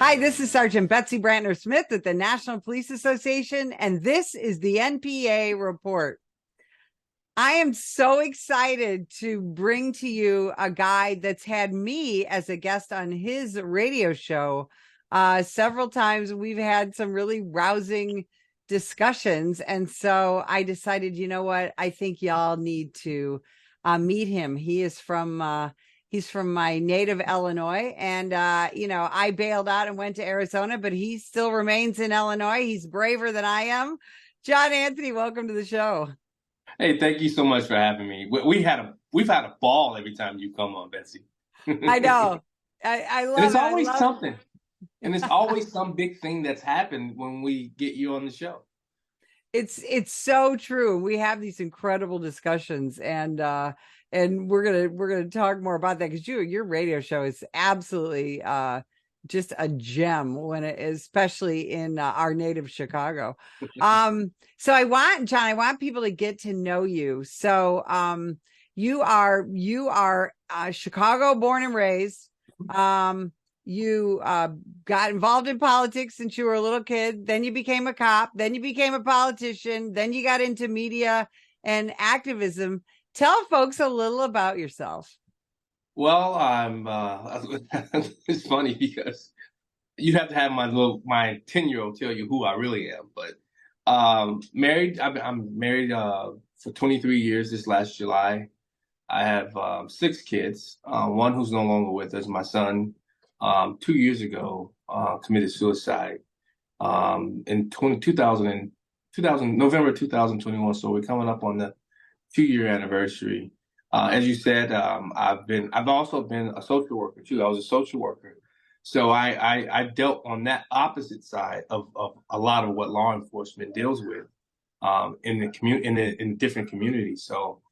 Hi, this is Sergeant Betsy Brantner Smith at the National Police Association, and this is the NPA Report. I am so excited to bring to you a guy that's had me as a guest on his radio show several times. We've had some really rousing discussions, and so I decided, you know what? I think y'all need to meet him. He's from my native Illinois. And, I bailed out and went to Arizona, but he still remains in Illinois. He's braver than I am. John Anthony, welcome to the show. Hey, thank you so much for having me. We've had a ball every time you come on, Betsy. I And know. I love it's it. I always love something. And it's always some big thing that's happened when we get you on the show. it's so true. We have these incredible discussions, and we're gonna talk more about that because your radio show is absolutely just a gem when it is, especially in our native Chicago. So I want people to get to know you. So you are Chicago born and raised. You got involved in politics since you were a little kid. Then you became a cop. Then you became a politician. Then you got into media and activism. Tell folks a little about yourself. Well, it's funny because you have to have my 10-year-old tell you who I really am. But married, I'm married for 23 years this last July. I have six kids. One who's no longer with us, my son, 2 years ago, committed suicide in 2000 November 2021. So we're coming up on the 2-year anniversary. As you said, I've also been a social worker too. I was a social worker. So I dealt on that opposite side of a lot of what law enforcement deals with in the in different communities. So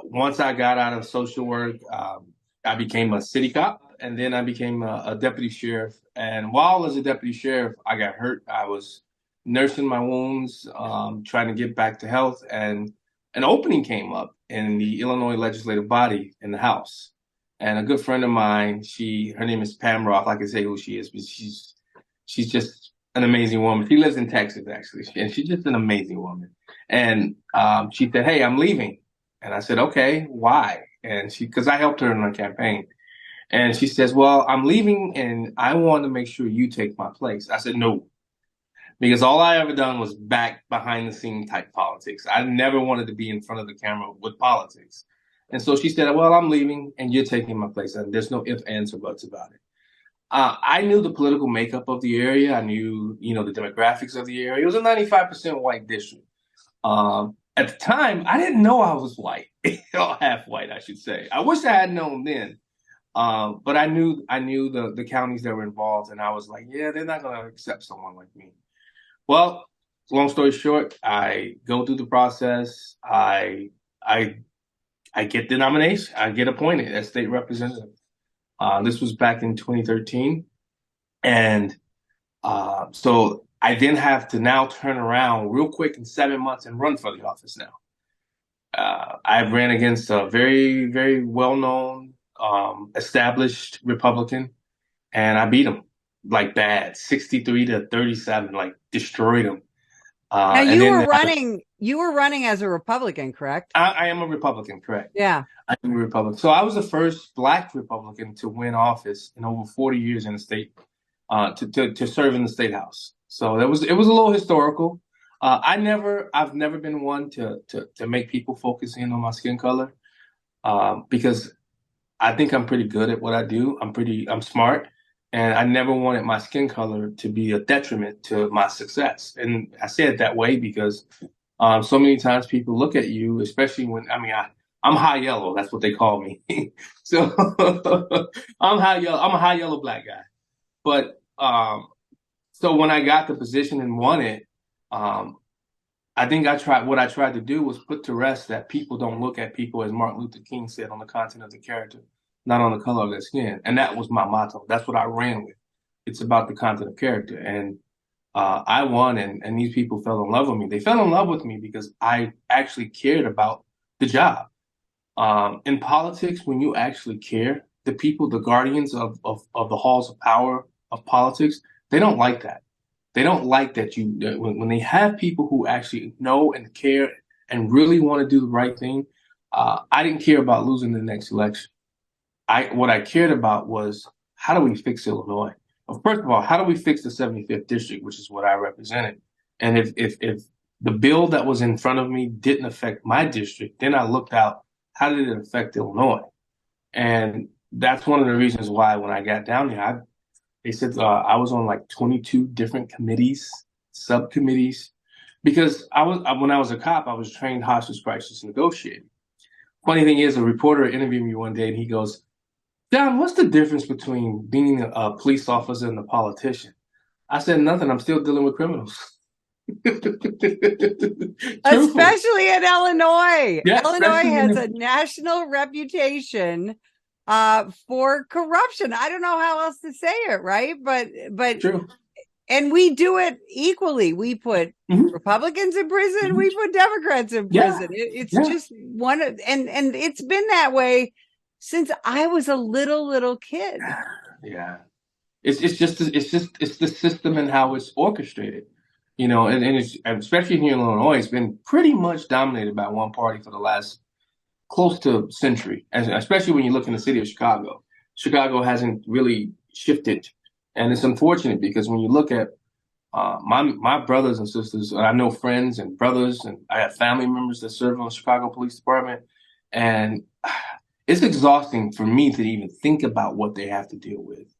once I got out of social work, I became a city cop, and then I became a deputy sheriff. And while as a deputy sheriff, I got hurt. I was nursing my wounds, trying to get back to health, and an opening came up in the Illinois legislative body in the House. And a good friend of mine, her name is Pam Roth. I can say who she is, but she's just an amazing woman. She lives in Texas, actually, and she's just an amazing woman. And she said, "Hey, I'm leaving." And I said, "Okay, why?" And because I helped her in her campaign. And she says, "Well, I'm leaving and I want to make sure you take my place." I said, "No," because all I ever done was back behind the scene type politics. I never wanted to be in front of the camera with politics. And so she said, "Well, I'm leaving and you're taking my place." And there's no ifs, ands, or buts about it. I knew the political makeup of the area. I knew, the demographics of the area. It was a 95% white district. At the time, I didn't know I was white, half white, I should say. I wish I had known then. But I knew the counties that were involved, and I was like, yeah, they're not going to accept someone like me. Well, long story short, I go through the process. I get the nomination. I get appointed as state representative. This was back in 2013, and so I then have to now turn around real quick in 7 months and run for the office now. I ran against a very, very well-known, established Republican, and I beat him like bad, 63-37, like destroyed him. Now And then you were running as a Republican, correct? I am a Republican, correct? Yeah. I am a Republican. So I was the first Black Republican to win office in over 40 years in the state, to serve in the state house. So it was a little historical. I've never been one to make people focus in on my skin color, because I think I'm pretty good at what I do. I'm smart, and I never wanted my skin color to be a detriment to my success. And I say it that way because so many times people look at you, especially I'm high yellow. That's what they call me. So I'm high yellow. I'm a high yellow Black guy. But so when I got the position and won it, um, I think what I tried to do was put to rest that people don't look at people, as Martin Luther King said, on the content of the character, not on the color of their skin. And that was my motto. That's what I ran with. It's about the content of character. And I won, and these people fell in love with me. They fell in love with me because I actually cared about the job. In politics, when you actually care, the people, the guardians of the halls of power of politics, they don't like that. They don't like that when they have people who actually know and care and really want to do the right thing. I didn't care about losing the next election. What I cared about was, how do we fix Illinois? Well, first of all, how do we fix the 75th district, which is what I represented? And if the bill that was in front of me didn't affect my district, then I looked out, how did it affect Illinois? And that's one of the reasons why when I got down here, they said I was on like 22 different committees, subcommittees, because when I was a cop, I was trained hostage crisis negotiator. Funny thing is, a reporter interviewed me one day, and he goes, "John, what's the difference between being a police officer and a politician?" I said, "Nothing. I'm still dealing with criminals." Especially in Illinois. Yeah, Illinois has a national reputation for corruption. I don't know how else to say it, right? But true. And we do it equally. We put Republicans in prison. We put Democrats in prison. It's just one of, and it's been that way since I was a little kid. Yeah, it's the system and how it's orchestrated, and it's, especially here in Illinois, it's been pretty much dominated by one party for the last close to century, especially when you look in the city of Chicago. Chicago hasn't really shifted, and it's unfortunate because when you look at my brothers and sisters, I know friends and brothers, and I have family members that serve on the Chicago Police Department, and it's exhausting for me to even think about what they have to deal with,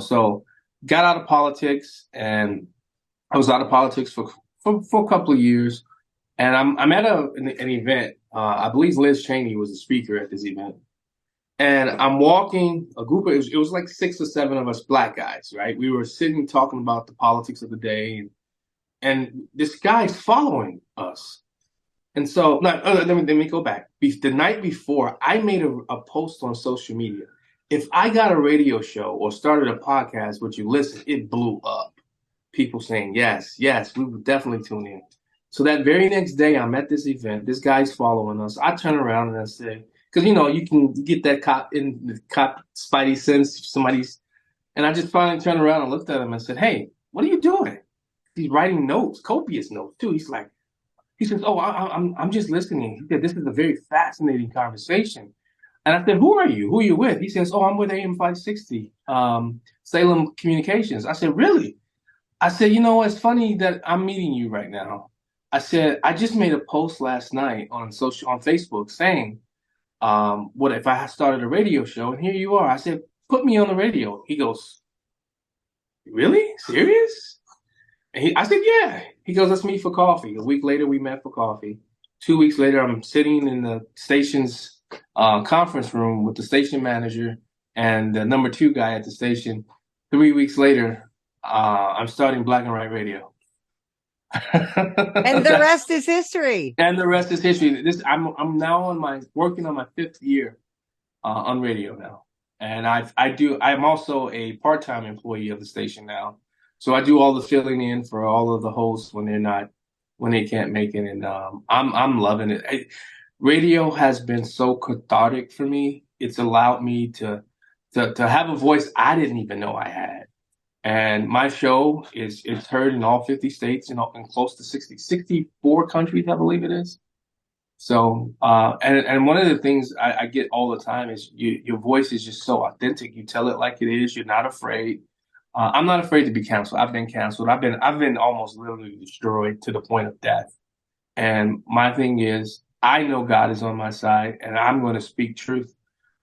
So got out of politics, and I was out of politics for a couple of years, and I'm at an event. I believe Liz Cheney was the speaker at this event. And I'm walking a group of, it was like 6 or 7 of us black guys, right? We were sitting talking about the politics of the day, and this guy's following us. And so, let me go back. The night before, I made a post on social media. If I got a radio show or started a podcast, would you listen? It blew up. People saying, yes, we would definitely tune in. So that very next day, I'm at this event. This guy's following us. I turn around and I say, because you can get that cop spidey sense. And I just finally turned around and looked at him and said, "Hey, what are you doing?" He's writing notes, copious notes too. He says, "Oh, I'm just listening." He said, "This is a very fascinating conversation." And I said, "Who are you? Who are you with?" He says, "Oh, I'm with AM 560, Salem Communications." I said, "Really?" I said, "It's funny that I'm meeting you right now." I said, "I just made a post last night on Facebook saying, what if I started a radio show, and here you are." I said, "Put me on the radio." He goes, "Really? Serious?" I said, "Yeah." He goes, "Let's meet for coffee." A week later, we met for coffee. 2 weeks later, I'm sitting in the station's conference room with the station manager and the number 2 guy at the station. 3 weeks later, I'm starting Black and White Radio. And the rest is history. And the rest is history. I'm now working on my 5th year on radio now, and I'm also a part-time employee of the station now, so I do all the filling in for all of the hosts when they can't make it, and I'm loving it. Radio has been so cathartic for me. It's allowed me to have a voice I didn't even know I had. And my show is heard in all 50 states and close to 64 countries, I believe it is. So, and one of the things I get all the time is your voice is just so authentic. You tell it like it is. You're not afraid. I'm not afraid to be canceled. I've been canceled. I've been almost literally destroyed to the point of death. And my thing is, I know God is on my side, and I'm going to speak truth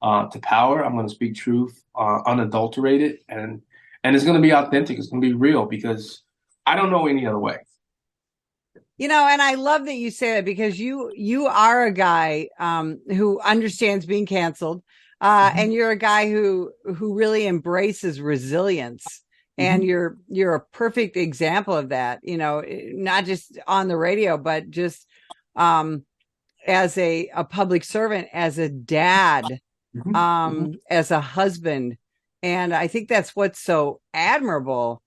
to power. I'm going to speak truth unadulterated, and it's going to be authentic. It's going to be real because I don't know any other way. And I love that you say that because you are a guy who understands being canceled, and you're a guy who really embraces resilience, and you're a perfect example of that. Not just on the radio, but just as a public servant, as a dad, as a husband, and I think that's what's so admirable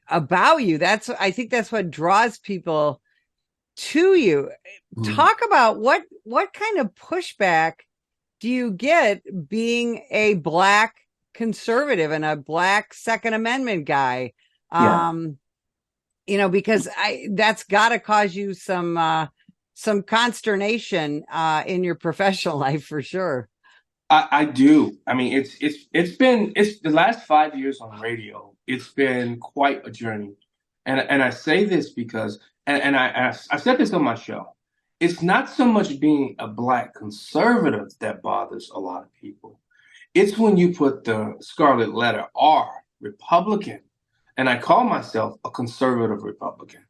about you. I think that's what draws people to you. Talk about what kind of pushback do you get being a Black conservative and a Black Second Amendment guy. Yeah. Because that's got to cause you some consternation in your professional life for sure. I do. I mean, it's the last 5 years on radio. It's been quite a journey, and I say this because I said this on my show. It's not so much being a Black conservative that bothers a lot of people. It's when you put the scarlet letter R, Republican, and I call myself a conservative Republican,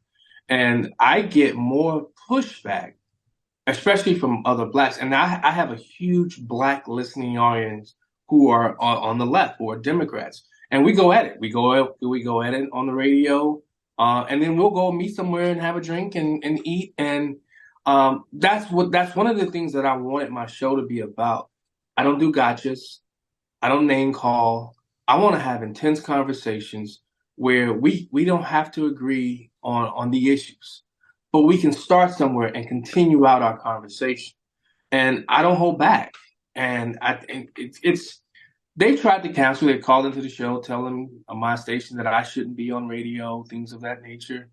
and I get more pushback, especially from other Blacks. And I have a huge Black listening audience who are on the left, who are Democrats, and we go at it. We go at it on the radio, and then we'll go meet somewhere and have a drink and eat. And that's one of the things that I wanted my show to be about. I don't do gotchas. I don't name call. I want to have intense conversations where we don't have to agree on the issues, but we can start somewhere and continue out our conversation. And I don't hold back. And I think it's they tried to cancel. They called into the show, telling my station that I shouldn't be on radio, things of that nature.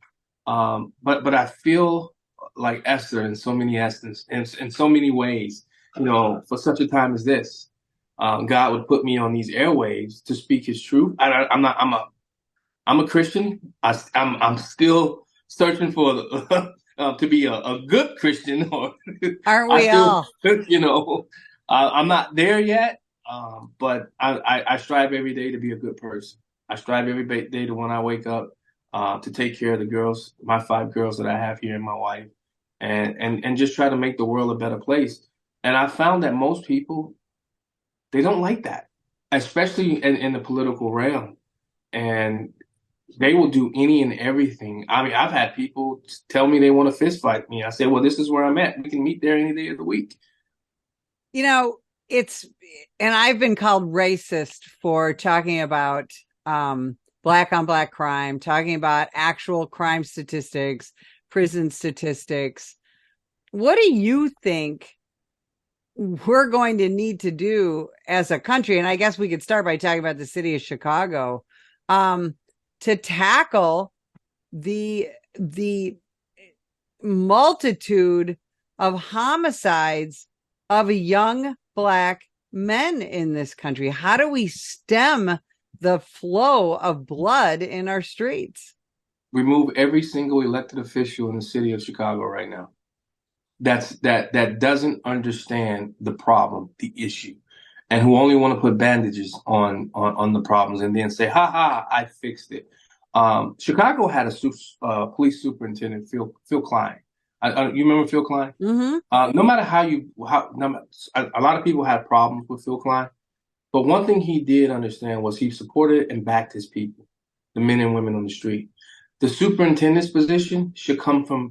But I feel like Esther in so many essence in so many ways. For such a time as this, God would put me on these airwaves to speak His truth. I'm a Christian. I'm still searching for to be a good Christian, or Aren't we all? I'm not there yet. But I strive every day to be a good person. I strive every day to when I wake up to take care of the girls, my 5 girls that I have here, and my wife, and just try to make the world a better place. And I found that most people, they don't like that, especially in the political realm. And they will do any and everything. I mean, I've had people tell me they want to fist fight me. I say, well, this is where I'm at. We can meet there any day of the week. And I've been called racist for talking about Black on Black crime, talking about actual crime statistics, prison statistics. What do you think we're going to need to do as a country? And I guess we could start by talking about the city of Chicago, to tackle the multitude of homicides of young Black men in this country. How do we stem the flow of blood in our streets? Remove every single elected official in the city of Chicago right now. That doesn't understand the problem, the issue, and who only want to put bandages on the problems and then say, "Ha ha, I fixed it." Chicago had a police superintendent, Phil Klein. You remember Phil Klein? Mm-hmm. No matter a lot of people had problems with Phil Klein, but one thing he did understand was he supported and backed his people, the men and women on the street. The superintendent's position should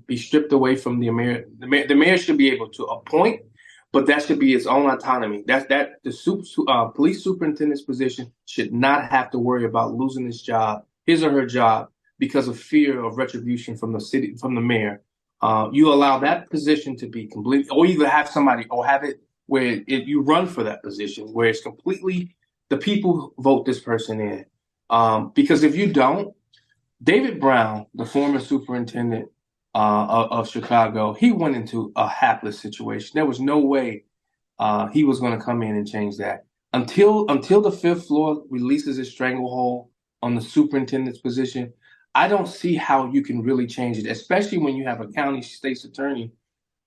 be stripped away from the mayor. The mayor should be able to appoint, but that should be its own autonomy. The police superintendent's position should not have to worry about losing his or her job, because of fear of retribution from the mayor. You allow that position to be complete, or either have somebody, or have it where you run for that position, where it's completely the people vote this person in. Because if you don't, David Brown, the former superintendent of Chicago, he went into a hapless situation. There was no way he was going to come in and change that until the fifth floor releases its stranglehold on the superintendent's position. I don't see how you can really change it, especially when you have a county state's attorney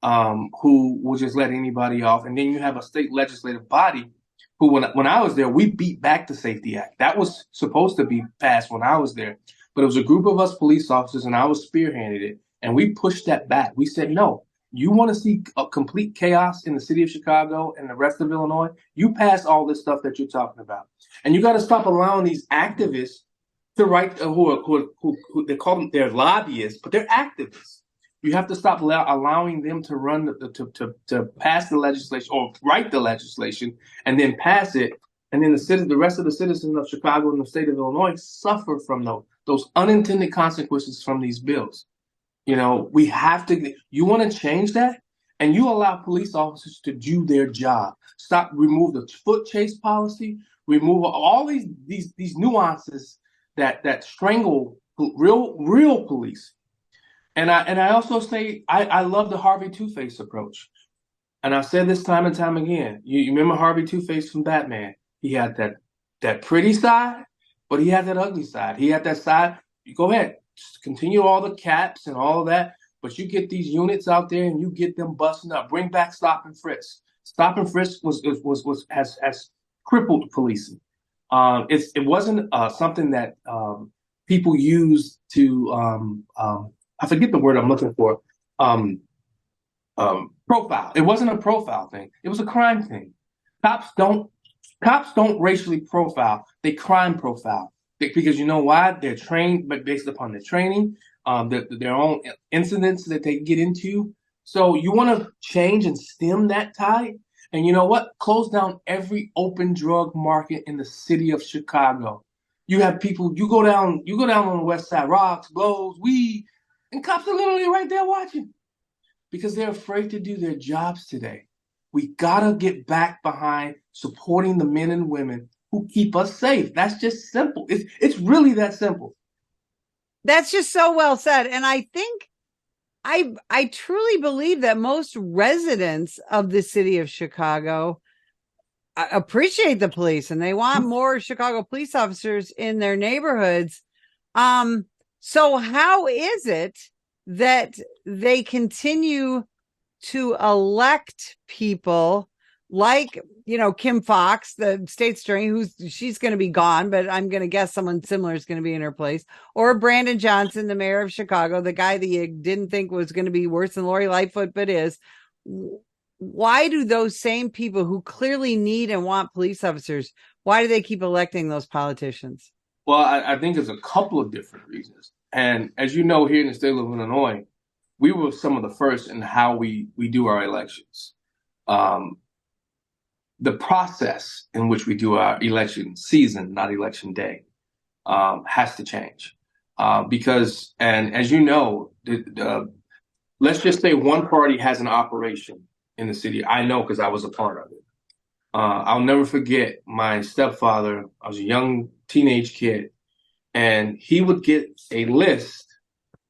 who will just let anybody off, and then you have a state legislative body who, when I was there, we beat back the Safety Act. That was supposed to be passed when I was there, but it was a group of us police officers, and I was spearheading it, and we pushed that back. We said, no, you want to see a complete chaos in the city of Chicago and the rest of Illinois? You pass all this stuff that you're talking about, and you got to stop allowing these activists to write, who they call them, they're lobbyists, but they're activists. You have to stop allowing them to run to pass the legislation or write the legislation and then pass it, and then the rest of the citizens of Chicago and the state of Illinois suffer from those unintended consequences from these bills. We have to. You want to change that? and you allow police officers to do their job. Remove the foot chase policy, remove all these nuances that strangle real police. And I also say I love the Harvey Two-Face approach. And I've said this time and time again. You remember Harvey Two-Face from Batman? He had that pretty side, but he had that ugly side. He had that side. You go ahead, just continue all the caps and all of that, but you get these units out there and you get them busting up. Bring back stop and frisk. Stop and frisk has crippled policing. It wasn't something that people used to I forget the word I'm looking for. Profile. It wasn't a profile thing. It was a crime thing. Cops don't racially profile. They crime profile because you know why? They're trained, but based upon their training, their own incidents that they get into. So you want to change and stem that tide. And you know what? Close down every open drug market in the city of Chicago. You have people. You go down on the west side, rocks, blows, weed, and cops are literally right there watching because they're afraid to do their jobs today. We gotta get back behind supporting the men and women who keep us safe. That's just simple. It's really that simple. That's just so well said. And I think I truly believe that most residents of the city of Chicago appreciate the police and they want more Chicago police officers in their neighborhoods. So how is it that they continue to elect people like, Kim Fox, the state's attorney, she's going to be gone, but I'm going to guess someone similar is going to be in her place, or Brandon Johnson, the mayor of Chicago, the guy that you didn't think was going to be worse than Lori Lightfoot, but is. Why do those same people who clearly need and want police officers, why do they keep electing those politicians? Well, I think there's a couple of different reasons. And as you know, here in the state of Illinois, we were some of the first in how we do our elections. The process in which we do our election season, not election day, has to change. Because, and as you know, let's just say one party has an operation in the city. I know because I was a part of it. I'll never forget my stepfather. I was a young teenage kid, and he would get a list.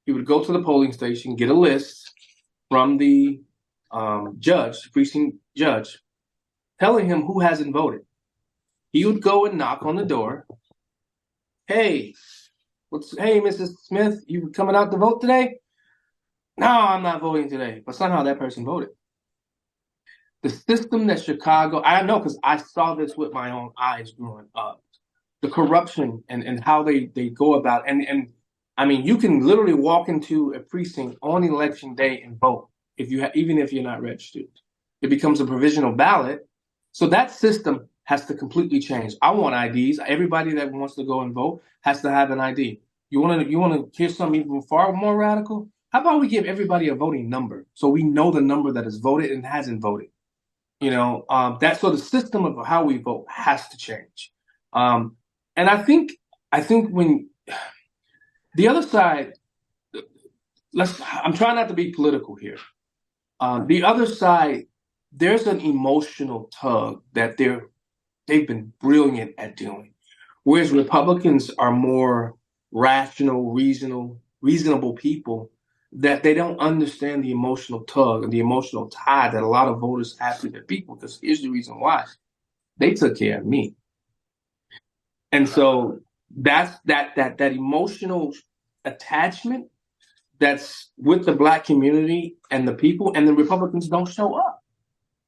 He would go to the polling station, get a list from the precinct judge, telling him who hasn't voted. He would go and knock on the door. Hey, Mrs. Smith, you coming out to vote today? No, I'm not voting today. But somehow that person voted. The system that Chicago, I know because I saw this with my own eyes growing up. The corruption and how they go about and I mean you can literally walk into a precinct on election day and vote even if you're not registered. It becomes a provisional ballot. So that system has to completely change. I want IDs. Everybody that wants to go and vote has to have an ID. You want to hear something even far more radical? How about we give everybody a voting number so we know the number that has voted and hasn't voted? That's so the system of how we vote has to change. And I think when the other side, I'm trying not to be political here. The other side, there's an emotional tug that they've been brilliant at doing, whereas Republicans are more rational, reasonable people that they don't understand the emotional tug and the emotional tie that a lot of voters have to their people. Because here's the reason why: they took care of me. And so that's that emotional attachment that's with the Black community and the people, and the Republicans don't show up.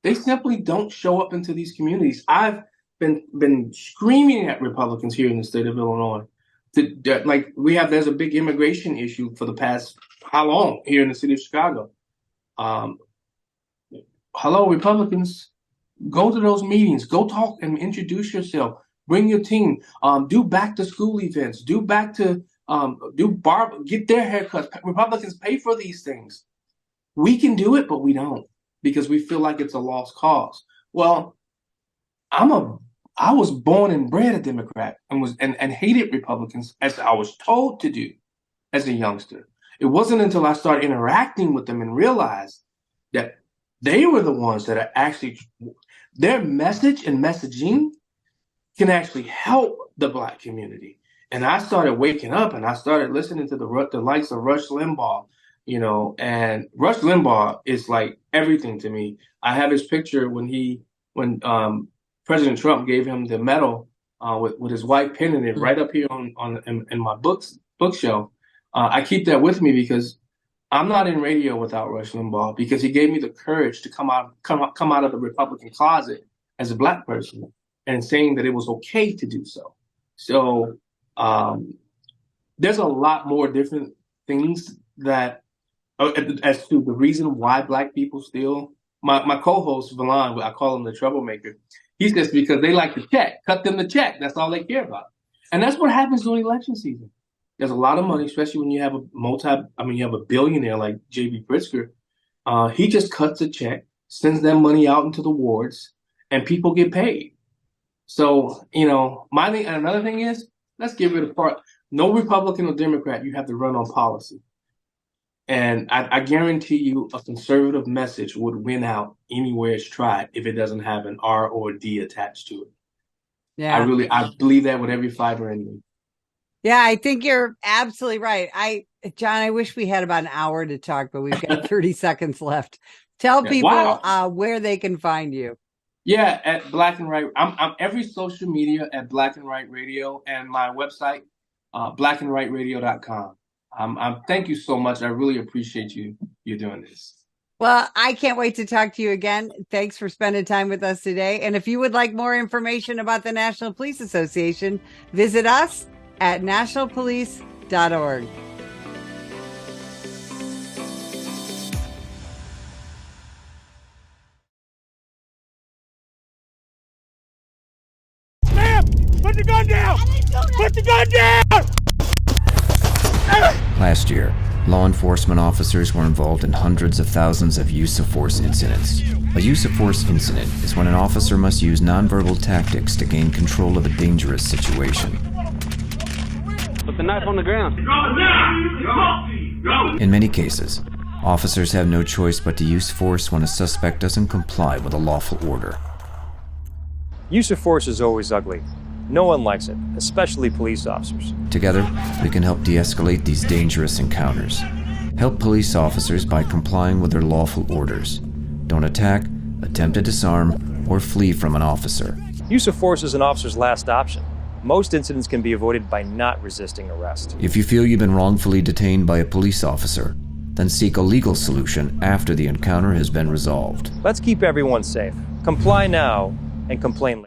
They simply don't show up into these communities. I've been screaming at Republicans here in the state of Illinois. There's a big immigration issue for the past how long here in the city of Chicago. Hello, Republicans, go to those meetings, go talk and introduce yourself. Bring your team. Do back to school events. Do back to get their haircuts. Republicans pay for these things. We can do it, but we don't because we feel like it's a lost cause. Well, I was born and bred a Democrat and hated Republicans as I was told to do as a youngster. It wasn't until I started interacting with them and realized that they were the ones that are actually, their message and messaging can actually help the Black community. And I started waking up and I started listening to the likes of Rush Limbaugh, and Rush Limbaugh is like everything to me. I have his picture when President Trump gave him the medal with his white pen in it, right up here in my bookshelf. I keep that with me because I'm not in radio without Rush Limbaugh, because he gave me the courage to come out of the Republican closet as a Black person and saying that it was okay to do so. So there's a lot more different things that as to the reason why Black people still. My co-host Valon, I call him the troublemaker. He says because they like to check, cut them the check. That's all they care about, and that's what happens during election season. There's a lot of money, especially when you have you have a billionaire like J.B. Pritzker. He just cuts a check, sends that money out into the wards, and people get paid. So, my thing, and another thing is, let's get rid of part. No Republican or Democrat, you have to run on policy. And I guarantee you a conservative message would win out anywhere it's tried if it doesn't have an R or a D attached to it. Yeah. I believe that with every fiber in me. Yeah, I think you're absolutely right. John, I wish we had about an hour to talk, but we've got 30 seconds left. Tell people where they can find you. Yeah, at Black and Right. I'm every social media at Black and Right Radio, and my website, blackandrightradio.com. Thank you so much. I really appreciate you doing this. Well, I can't wait to talk to you again. Thanks for spending time with us today. And if you would like more information about the National Police Association, visit us at nationalpolice.org. Ma'am, put the gun down! Put the gun down! Last year, law enforcement officers were involved in hundreds of thousands of use of force incidents. A use of force incident is when an officer must use nonverbal tactics to gain control of a dangerous situation. Put the knife on the ground. In many cases, officers have no choice but to use force when a suspect doesn't comply with a lawful order. Use of force is always ugly. No one likes it, especially police officers. Together, we can help de-escalate these dangerous encounters. Help police officers by complying with their lawful orders. Don't attack, attempt to disarm, or flee from an officer. Use of force is an officer's last option. Most incidents can be avoided by not resisting arrest. If you feel you've been wrongfully detained by a police officer, then seek a legal solution after the encounter has been resolved. Let's keep everyone safe. Comply now and complain later.